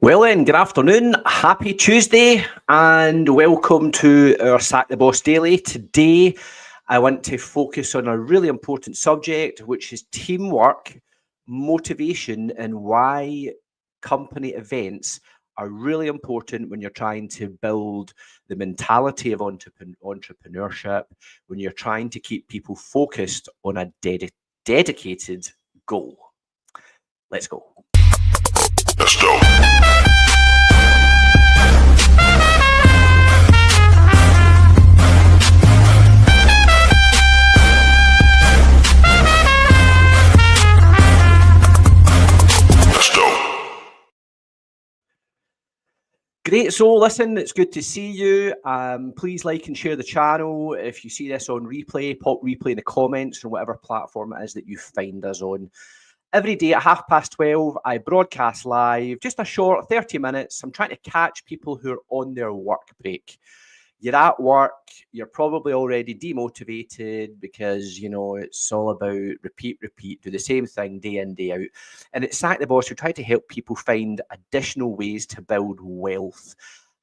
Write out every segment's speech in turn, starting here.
Well then, good afternoon, happy Tuesday, and welcome to our Sack the Boss Daily. Today, I want to focus on a really important subject, which is teamwork, motivation, and why company events are really important when you're trying to build the mentality of entrepreneurship, when you're trying to keep people focused on a dedicated goal. Let's go. Let's go. Great. So listen, it's good to see you. Please like and share the channel. If you see this on replay, pop replay in the comments on whatever platform it is that you find us on. Every day at 12:30, I broadcast live, just a short 30 minutes. I'm trying to catch people who are on their work break. You're at work, you're probably already demotivated because, you know, it's all about repeat, do the same thing day in, day out. And at Sack the Boss, we try to help people find additional ways to build wealth,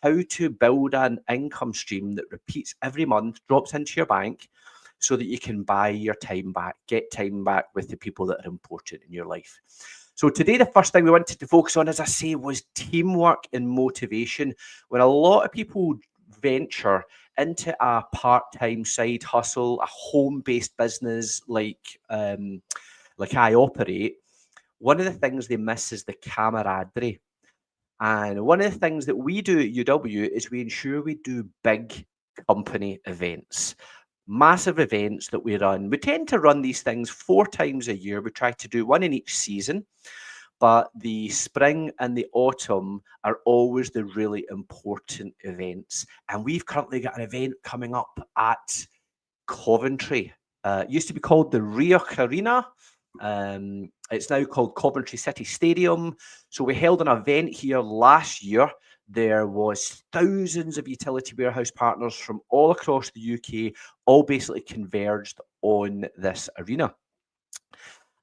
how to build an income stream that repeats every month, drops into your bank, so that you can buy your time back, get time back with the people that are important in your life. So today, the first thing we wanted to focus on, as I say, was teamwork and motivation. When a lot of people venture into a part-time side hustle, a home-based business like I operate, one of the things they miss is the camaraderie. And one of the things that we do at UW is we ensure we do big company events, massive events that we run. We tend to run these things 4 times a year. We try to do one in each season. But the spring and the autumn are always the really important events. And we've currently got an event coming up at Coventry. It used to be called the Arena. It's now called Coventry City Stadium. So we held an event here last year. There was thousands of utility warehouse partners from all across the UK, all basically converged on this arena.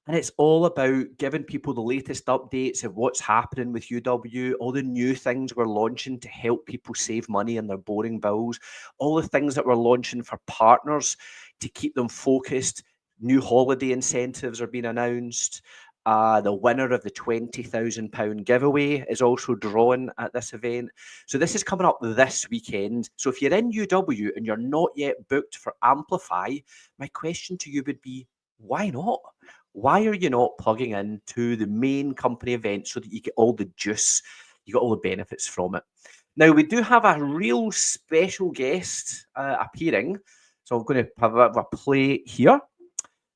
And it's all about giving people the latest updates of what's happening with UW, all the new things we're launching to help people save money on their boring bills, all the things that we're launching for partners to keep them focused. New holiday incentives are being announced. The winner of the £20,000 giveaway is also drawn at this event. So this is coming up this weekend. So if you're in UW and you're not yet booked for Amplify, my question to you would be, why not? Why are you not plugging in to the main company event so that you get all the juice, you get all the benefits from it? Now, we do have a real special guest appearing. So I'm going to have a play here.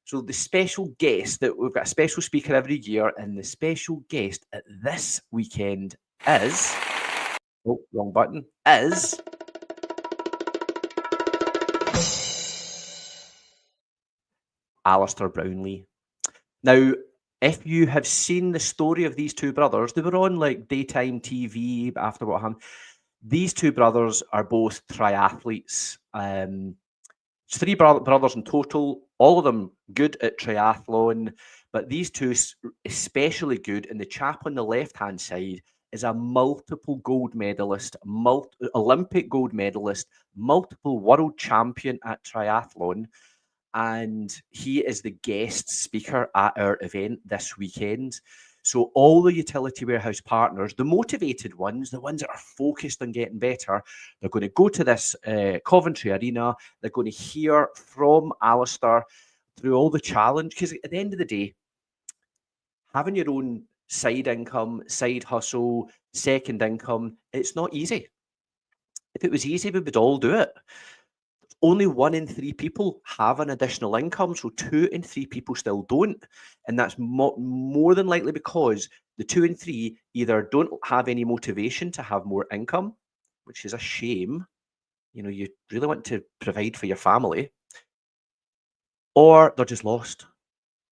So the special guest, that we've got a special speaker every year, and the special guest at this weekend is, oh, wrong button, is Alistair Brownlee. Now, if you have seen the story of these two brothers, they were on like daytime TV after what happened. These two brothers are both triathletes. It's 3 brothers in total, all of them good at triathlon, but these two especially good. And the chap on the left-hand side is a multiple gold medalist, Olympic gold medalist, multiple world champion at triathlon. And he is the guest speaker at our event this weekend. So all the utility warehouse partners, the motivated ones, the ones that are focused on getting better, they're going to go to this Coventry Arena. They're going to hear from Alistair through all the challenge. Because at the end of the day, having your own side income, side hustle, second income, it's not easy. If it was easy, we would all do it. Only 1 in 3 people have an additional income, so 2 in 3 people still don't. And that's more than likely because the 2 in 3 either don't have any motivation to have more income, which is a shame. You know, you really want to provide for your family, or they're just lost.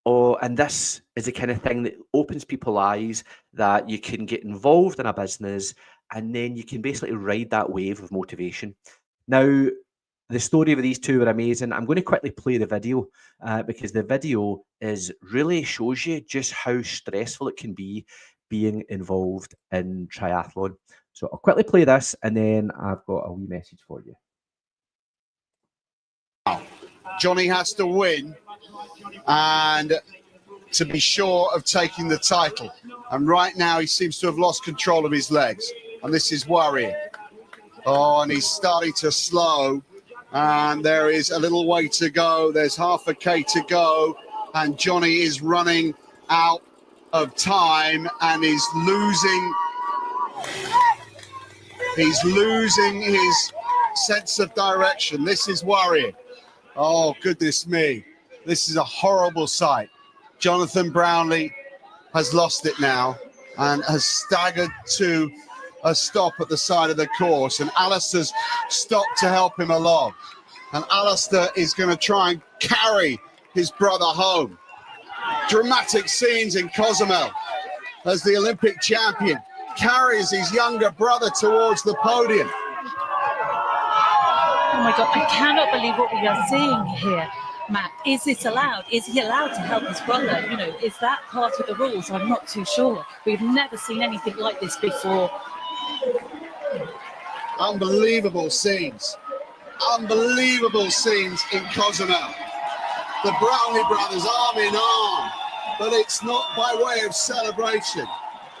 And this is the kind of thing that opens people's eyes that you can get involved in a business and then you can basically ride that wave of motivation. Now, the story of these two are amazing. I'm going to quickly play the video because the video really shows you just how stressful it can be being involved in triathlon. So I'll quickly play this, and then I've got a wee message for you. Johnny has to win and to be sure of taking the title. And right now he seems to have lost control of his legs. And this is worrying. Oh, and he's starting to slow. And there is a little way to go. There's half a K to go. And Johnny is running out of time and is losing. He's losing his sense of direction. This is worrying. Oh, goodness me. This is a horrible sight. Jonathan Brownlee has lost it now and has staggered to a stop at the side of the course. And Alistair's stopped to help him along. And Alistair is going to try and carry his brother home. Dramatic scenes in Cozumel as the Olympic champion carries his younger brother towards the podium. Oh my God, I cannot believe what we are seeing here, Matt. Is this allowed? Is he allowed to help his brother? You know, is that part of the rules? I'm not too sure. We've never seen anything like this before. Unbelievable scenes. Unbelievable scenes in Cozumel. The Brownlee brothers arm in arm, but it's not by way of celebration.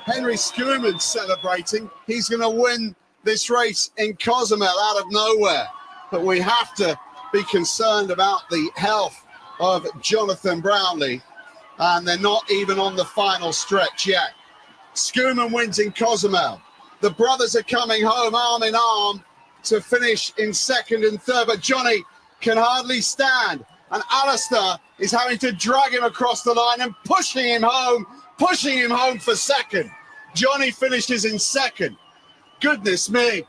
Henry Schoeman's celebrating. He's going to win this race in Cozumel out of nowhere. But we have to be concerned about the health of Jonathan Brownlee. And they're not even on the final stretch yet. Schoeman wins in Cozumel. The brothers are coming home arm in arm to finish in second and third. But Johnny can hardly stand. And Alistair is having to drag him across the line and pushing him home for second. Johnny finishes in second. Goodness me.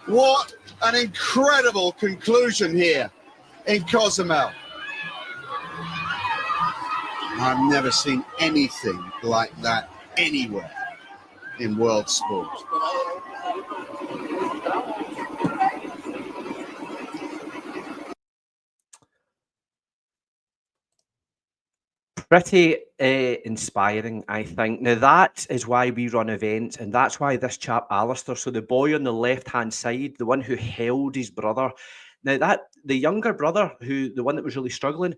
What an incredible conclusion here in Cozumel. I've never seen anything like that anywhere in world sport. Pretty inspiring, I think. Now, that is why we run events, and that's why this chap, Alistair, so the boy on the left-hand side, the one who held his brother, now that the younger brother, the one that was really struggling,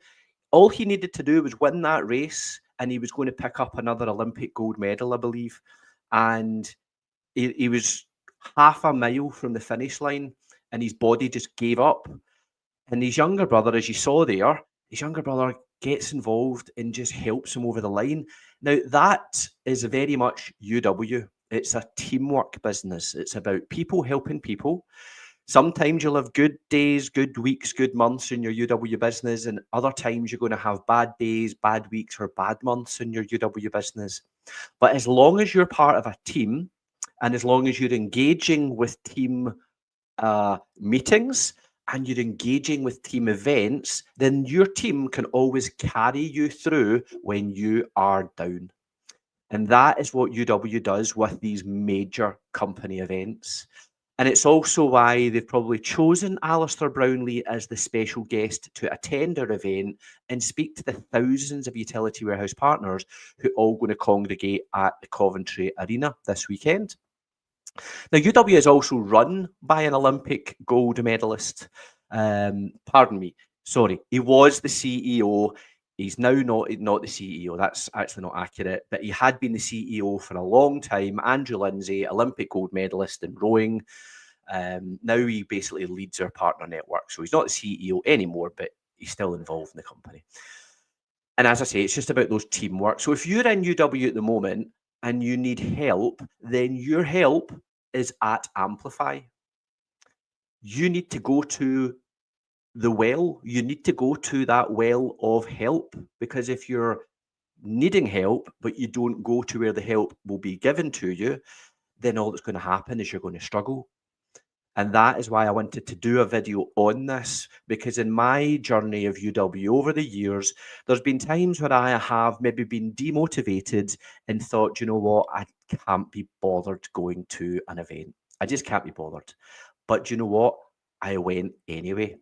all he needed to do was win that race, and he was going to pick up another Olympic gold medal, I believe. And he was half a mile from the finish line, and his body just gave up. And his younger brother, as you saw there, his younger brother gets involved and just helps him over the line. Now, that is very much UW. It's a teamwork business. It's about people helping people. Sometimes you'll have good days, good weeks, good months in your UW business, and other times you're going to have bad days, bad weeks, or bad months in your UW business. But as long as you're part of a team, and as long as you're engaging with team meetings, and you're engaging with team events, then your team can always carry you through when you are down. And that is what UW does with these major company events. And it's also why they've probably chosen Alistair Brownlee as the special guest to attend our event and speak to the thousands of utility warehouse partners who are all going to congregate at the Coventry Arena this weekend. Now, UW is also run by an Olympic gold medalist. Pardon me. Sorry, he was the CEO. He's now not the CEO. That's actually not accurate. But he had been the CEO for a long time. Andrew Lindsay, Olympic gold medalist in rowing. Now he basically leads our partner network. So he's not the CEO anymore, but he's still involved in the company. And as I say, it's just about those teamwork. So if you're in UW at the moment and you need help, then your help is at Amplify. You need to go to the well. You need to go to that well of help, because if you're needing help, but you don't go to where the help will be given to you, then all that's going to happen is you're going to struggle. And that is why I wanted to do a video on this, because in my journey of UW over the years, there's been times where I have maybe been demotivated and thought, you know what, I can't be bothered going to an event. I just can't be bothered. But you know what? I went anyway.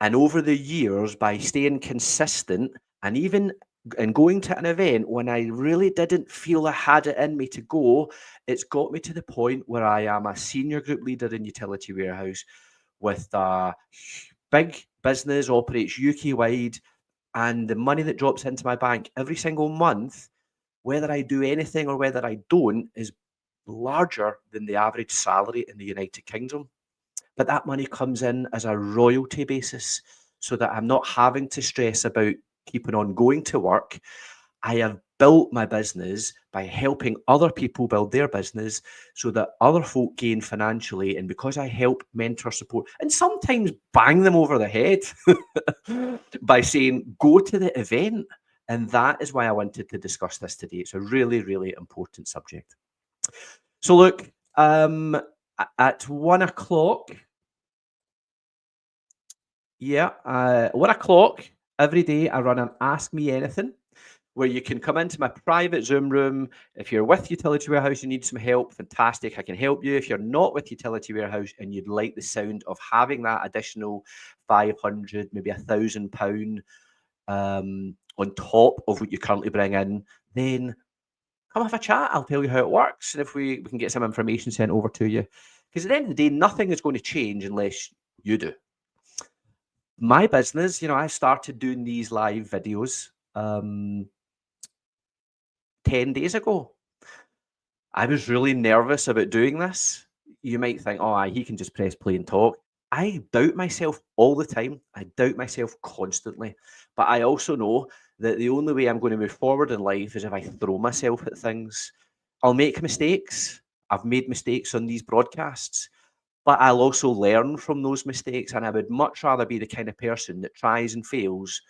And over the years, by staying consistent and even and going to an event when I really didn't feel I had it in me to go, it's got me to the point where I am a senior group leader in Utility Warehouse with a big business, operates UK-wide, and the money that drops into my bank every single month, whether I do anything or whether I don't, is larger than the average salary in the United Kingdom. But that money comes in as a royalty basis so that I'm not having to stress about keeping on going to work. I have built my business by helping other people build their business so that other folk gain financially. And because I help, mentor, support, and sometimes bang them over the head by saying, go to the event. And that is why I wanted to discuss this today. It's a really, really important subject. So look, at 1 o'clock, 1 o'clock every day, I run an Ask Me Anything, where you can come into my private Zoom room. If you're with Utility Warehouse, you need some help, fantastic, I can help you. If you're not with Utility Warehouse and you'd like the sound of having that additional 500, maybe £1,000 on top of what you currently bring in, then come have a chat. I'll tell you how it works, and if we can get some information sent over to you. Because at the end of the day, nothing is going to change unless you do. My business, I started doing these live videos 10 days ago. I was really nervous about doing this. You might think, oh, he can just press play and talk. I doubt myself all the time. I doubt myself constantly. But I also know that the only way I'm going to move forward in life is if I throw myself at things. I'll make mistakes. I've made mistakes on these broadcasts, but I'll also learn from those mistakes. And I would much rather be the kind of person that tries and fails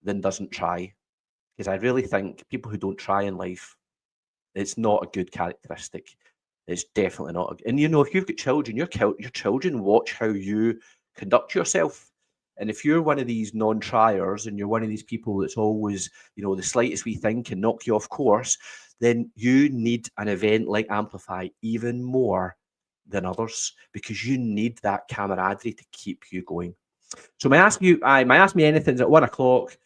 than doesn't try. Because I really think people who don't try in life, it's not a good characteristic. It's definitely not. And if you've got children, your children watch how you conduct yourself. And if you're one of these non-triers and you're one of these people that's always, the slightest wee thing can knock you off course, then you need an event like Amplify even more than others, because you need that camaraderie to keep you going. So my Ask Me Anything's at 1 o'clock.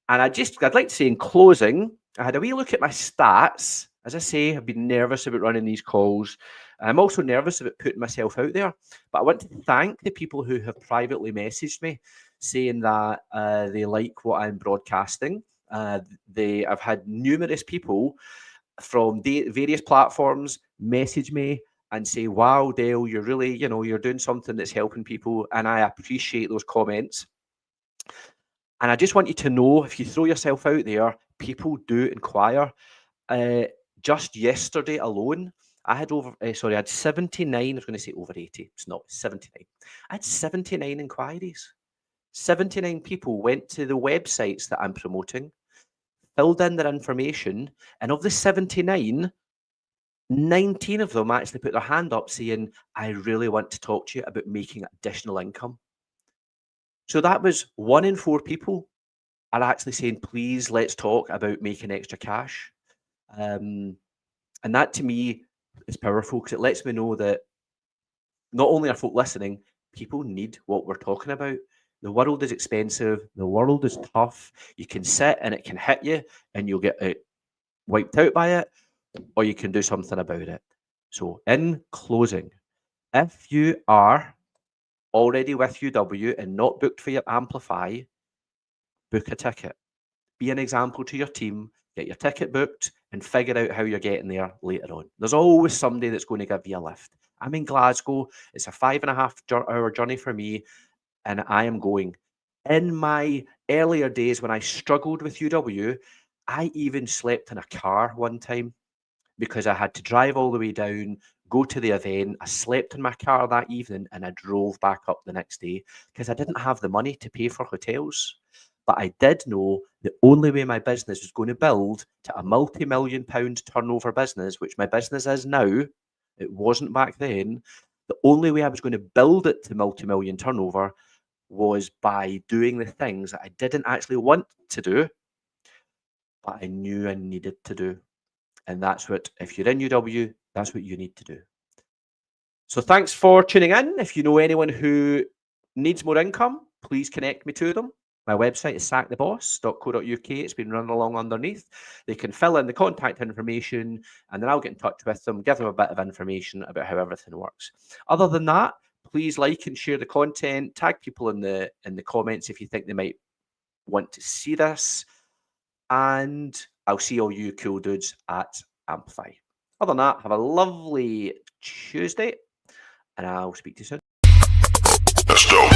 And I'd like to say in closing, I had a wee look at my stats. As I say, I've been nervous about running these calls. I'm also nervous about putting myself out there. But I want to thank the people who have privately messaged me saying that they like what I'm broadcasting. I've had numerous people from various platforms message me and say, wow, Dale, you're really, you're doing something that's helping people. And I appreciate those comments. And I just want you to know, if you throw yourself out there, people do inquire. Just yesterday alone, I had 79. I was going to say over 80. It's not, 79. I had 79 inquiries. 79 people went to the websites that I'm promoting, filled in their information, and of the 79, 19 of them actually put their hand up saying, I really want to talk to you about making additional income. So that was 1 in 4 people are actually saying, please, let's talk about making extra cash. And that to me is powerful, because it lets me know that not only are folk listening, people need what we're talking about. The world is expensive. The world is tough. You can sit and it can hit you and you'll get wiped out by it, or you can do something about it. So in closing, if you are already with UW and not booked for your Amplify, book a ticket. Be an example to your team, get your ticket booked, and figure out how you're getting there later on. There's always somebody that's going to give you a lift. I'm in Glasgow. It's a 5.5 hour journey for me, and I am going. In my earlier days when I struggled with UW, I even slept in a car one time because I had to drive all the way down, go to the event. I slept in my car that evening and I drove back up the next day because I didn't have the money to pay for hotels. But I did know the only way my business was going to build to a multi-million-pound turnover business, which my business is now, it wasn't back then, the only way I was going to build it to multi-million turnover was by doing the things that I didn't actually want to do, but I knew I needed to do. And that's what, if you're in UW, that's what you need to do. So thanks for tuning in. If you know anyone who needs more income, please connect me to them. My website is sacktheboss.co.uk. It's been running along underneath. They can fill in the contact information, and then I'll get in touch with them, give them a bit of information about how everything works. Other than that, please like and share the content. Tag people in the comments if you think they might want to see this. And I'll see all you cool dudes at Amplify. Other than that, have a lovely Tuesday, and I'll speak to you soon. Let's go.